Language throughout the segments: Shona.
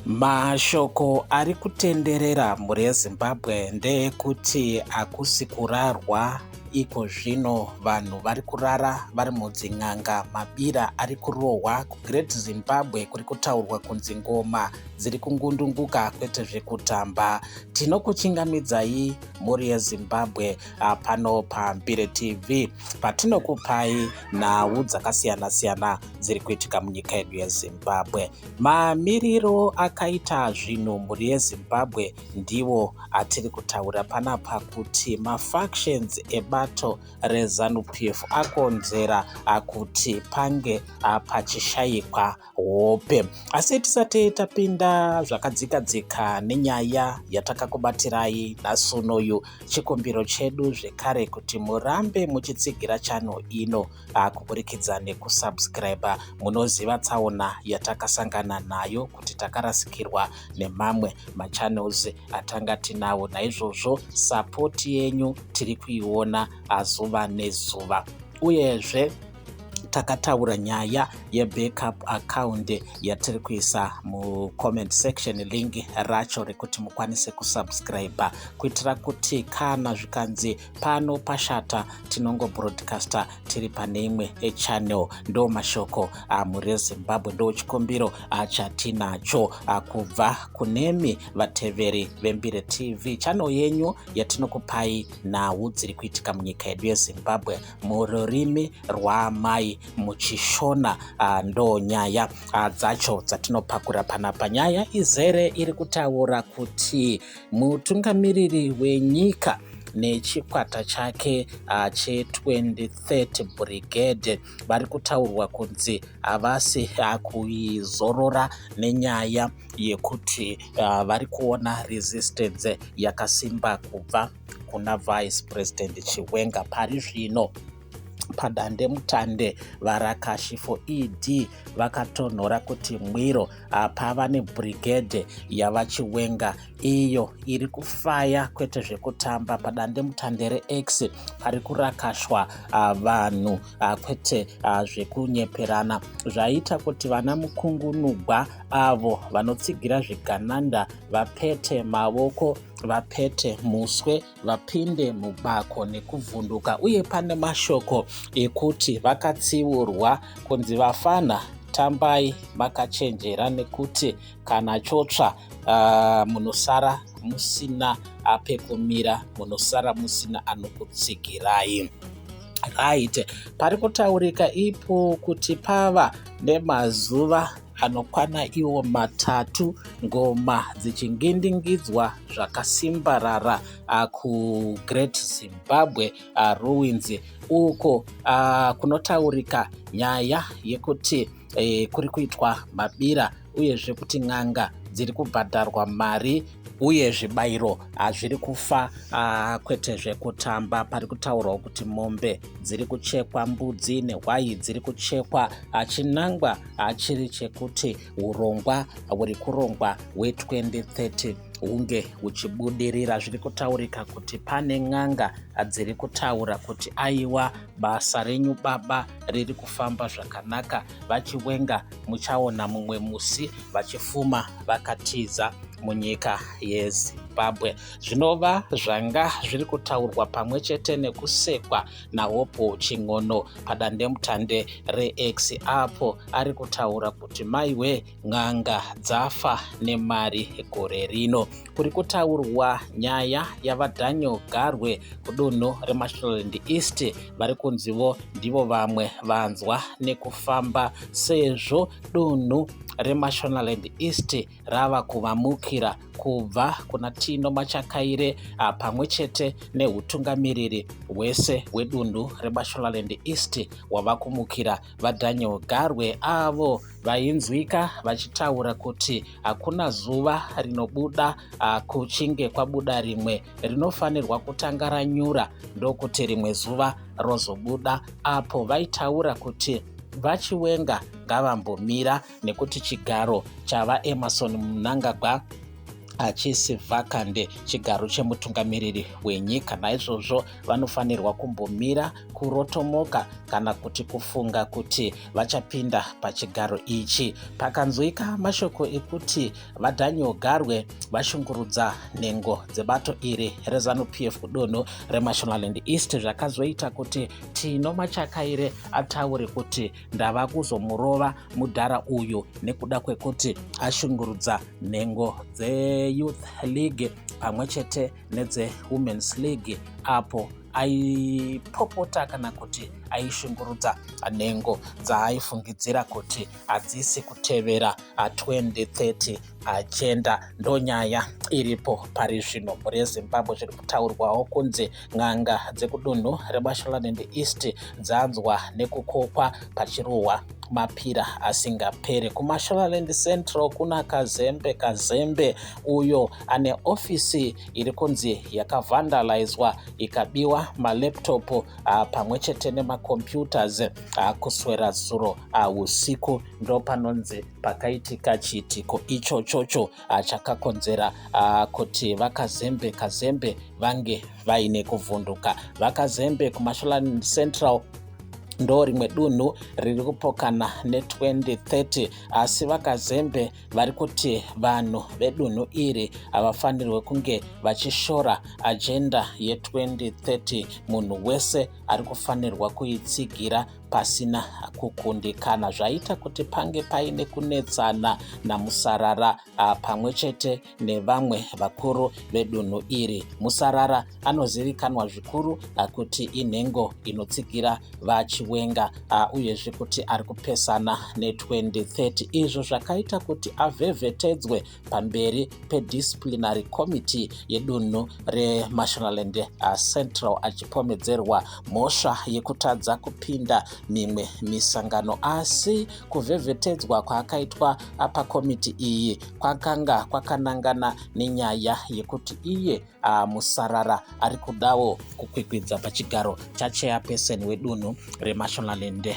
Mashoko ari kutenderera mhuri yeZimbabwe ndeekuti hakusi kurarwa. Iko zvino vanhu vari kurara vari mudzin'anga, mabira ari kurohwa. kuGreat Zimbabwe kuri kutaurwa kunzi ngoma dziri kungundunguka kwete zvekutamba. Tinokuchingamidzai mhuri yeZimbabwe pano paMbire TV patinokupai nhau dzakasiyana-siyana dziri kuitika munyika yedu yeZimbabwe. Mamiriro akaita zvinhu mhuri yeZimbabwe ndiwo atiri kutaura panapa kuti mafactions ebato reZANU-PF akonzera kuti pange pachishayikwa hope. Asi tisati tapinda zvakadzika-dzika nenyaya yatakakubatirai nhasi unoyu, chikumbiro chedu zvekare kuti murambe muchitsigira channel ino kuburikidza nekusubscribe. Munoziva tsaona yatakasangana nayo kuti takarasikirwa nemamwe machannels atanga tinawo. Naizvozvo sapoti yenyu tiri kuiona zuva nezuva. Uyezve takataura nyaya yebackup account yatiri kuisa mucomment section, link racho rekuti mukwanise kusubscribe kuitira kuti kana zvikanzi pano pashata tinongobroadcasta tiri pane imwe channel. Ndo mashoko mhuri yeZimbabwe, ndo chikumbiro chatinacho kubva kunemi vateveri veMbire TV, channel yenyu yatinokupai nhau dziri kuitika munyika yedu yeZimbabwe mururimi rwaamai muchishona. Ndo nyaya dzacho dzatinopakura panapa. Nyaya izere iri kutaura kuti mutungamiriri wenyika nechikwata chake che23rd Brigade vari kutaurwa kunzi havasi kuizorora nenyaya yekuti vari kuona resistance yakasimba kubva kuna Vice President Chiwenga. Pari zvino padande mutande varakashi for ED vakatonhora kuti mwiro pava nebrigade yavaChiwenga iyo iri kufaya kwete zvekutamba. Padande mutande reX pari kurakashwa vanhu kwete zvekunyeperana, zvaita kuti vana mukungunugwa avo vanotsigira zvigananda vapete mavoko, vapete muswe, vapinde mubako nekuvhunduka. Uye pane mashoko ekuti vakatsiurwa kunzi vafana tambai makachenjera, nekuti kana chotsva munosara musina pekumira, munosara musina anokutsigirai. Right, pari kutaurika ipo kuti pava nemazuva anokwana iwo 3 ngoma dzichingindingidzwa zvakasimbarara kuGreat Zimbabwe ruins, uko kunotaurika nyaya yekuti kuri kuitwa mabira, uyezve kuti n'anga dziri kubhadharwa mari uye zvibayiro zviri kufa kwete zvekutamba. Pari kutaurwa kuti mombe dziri kuchekwa, mbudzi nehwai dziri kuchekwa, chinangwa chiri chekuti urongwa huri kurongwa hwe2030 hunge huchibudirira. Zviri kutaurika kuti pane n'anga dziri kutaura kuti aiwa, basa renyu baba riri kufamba zvakanaka, vaChiwenga muchaona mumwe musi vachifuma vakatiza munyika yeZimbabwe. Zvinova zvanga zviri kutaurwa pamwe chete nekusekwa naHope Ching'ono padande mutande reX, apo ari kutaura kuti maiwe n'anga dzafa nemari gore rino. Kuri kutaurwa nyaya yavaDaniel Garwe kudunhu reMashonaland East, vari kunzivo ndivo vamwe vanzwa nekufamba sezvo dunhu reMashonaland East rava kuvamukira kubva kuna Tino Machakaire pamwe chete neutungamiriri hwese hwedunhu reMashonaland East wava kumukira vaDaniel Garwe, avo vainzwika vachitaura kuti hakuna zuva rinobuda kuchinge kwabuda rimwe rinofanirwa kutanga ranyura ndokuti rimwe zuva rozobuda, apo vaitaura kuti vaChiwenga ngavambomira nekuti chigaro chavaEmmerson Mnangagwa achisi vhakande chigaro chemutungamiriri wenyika. Naizvozvo vanofanirwa kumbomira kurotomoka kana kuti kufunga kuti vachapinda pachigaro ichi. Pakanzwika mashoko ekuti vaDaniel Garwe vashungurudza nhengo dzebato iri reZANU-PF kudunhu reMashonaland East, zvakazoita kuti Tino Machakaire ataure kuti ndava kuzomurova mudhara uyu nekuda kwekuti ashungurudza nhengo dzeYouth League pamwe chete nedzeWomen's League, apo aipopota kana kuti aishungurudza nhengo dzaaifungidzira kuti hadzisi kutevera 2030 agenda. Ndonyaya iripo pari zvino mhuri yeZimbabwe. Zviri kutaurwawo kunzi n'anga dzekudunhu reMashonaland East dzanzwa nekukokwa pachirohwa mapira asingapere. kuMashonaland Central kuna Kazembe uyo ane ofisi iri kunzi yakavandalizwa ikabiwa malaptop pamwe chete nemacomputers kuswera zuro usiku. Ndo panonzi pakaitika chiitiko ichochocho chakakonzera kuti vakazembe vange vaine kuvhunduka. Vakazembe kuMashonaland Central ndo rimwe dunhu riri kupokana ne2030, asi vakazembe vari kuti vanhu vedunhu iri havafanirwe kunge vachishora ajenda ye2030. Munhu wese ari kufanirwa kuitsigira pasina kukundikana. Zvaita kuti pange paine kunetsana naMusarara pamwe chete nevamwe vakuru vedunhu iri. Musarara anozivikanwa zvikuru kuti inhengo inotsigira vachiwenga uyezve kuti ari kupesana ne2030. Izvo zvakaita kuti avhevhetedzwe pamberi pedisciplinary committee yedunhu reMashonaland Central achipomedzerwa mhosva yekutadza kupinda mimwe misangano. Asi kuvhevhetedzwa kwaakaitwa pakomiti iyi kwakanga kwakanangana nenyaya yekuti iye Musarara ari kudawo kukwikwidza pachigaro chachairperson wedunhu reMashonaland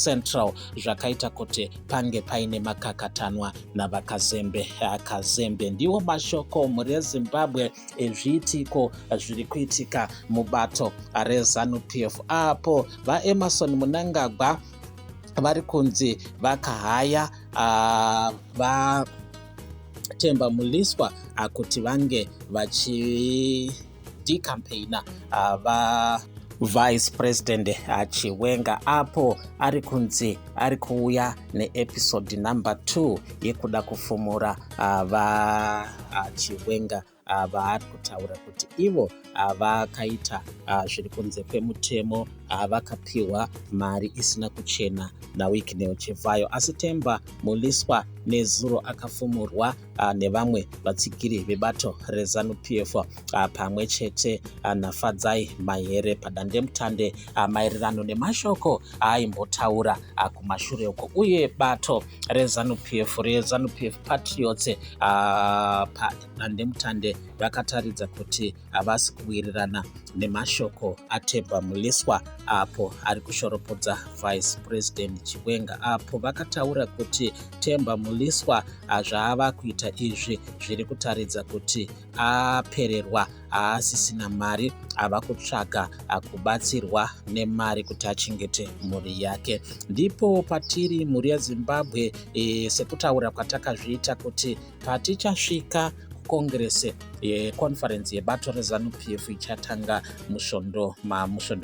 Central, zvakaita kuti pange paine makakatanwa navakazembe. Kazembe ndiwo mashoko mhuri yeZimbabwe ezviitiko zviri kuitika mubato reZANU-PF, apo vaEmerson Mnangagwa vari kunzi vakahaya vaTemba Muliswa kuti vange vachidikampeyina Vice President Chiwenga, apo ari kunzi ari kuuya neepisode number 2 yekuda kufumura Chiwenga vaari kutaura kuti ivo vakaita zviri kunze kwemutemo, vakapiwa mari isina kuchena naWignell Chivayo. Asi Temba Muliswa nezuro akafumurwa nevamwe vatsigiri vebato reZANU-PF pamwe chete naFadzai Mahere padandemutande maererano nemashoko aimbotaura kumashure uko. Uye bato reZANU-PF Patriots padandemutande vakataridza kuti havasi kuwirirana nemashoko aTemba Muliswa apo ari kushoropodza Vice President Chiwenga, apo vakataura kuti Temba Muliswa zvaava kuita izvi zviri kutaridza kuti apererwa, haasisina mari, ava kutsvaga kubatsirwa nemari kuti achengete mhuri yake. Ndipo patiri mhuri yeZimbabwe sekutaura kwatakazviita kuti patichasvika kongrese yeconference yebato reZANU-PF ichatanga mushondo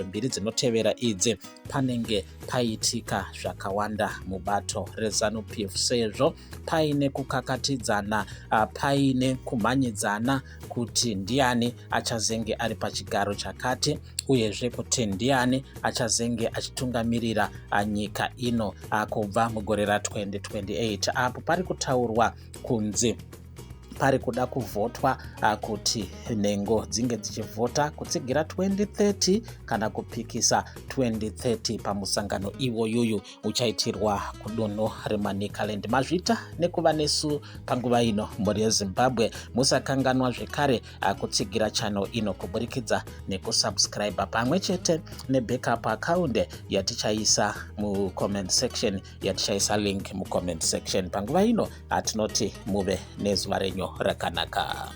mbiri dzinotevera idzi, panenge paitika zvakawanda mubato reZANU-PF sezvo paine kukakatidzana, paine kumhanyidzana kuti ndiani achazenge ari pachigaro chakati, uyezve kuti ndiani achazenge achitungamirira nyika ino kubva mugore ra2028. Apo pari kutaurwa kunzi pari kuda kuvhotwa kuti nhengo dzinge dzichivhota kutsigira 2030 kana kupikisa 2030 pamusangano iwoyoyo uchaitirwa kudunhu reManicaland. Mazvita nekuva nesu panguva ino mhuri yeZimbabwe. Musakanganwa zvekare kutsigira channel ino kuburikidza nekusubscribe pamwe chete nebackup account yatichaisa mucomment section, yatichaisa link mucomment section. Panguva ino atinoti muve nezuva renyu. rakanaka.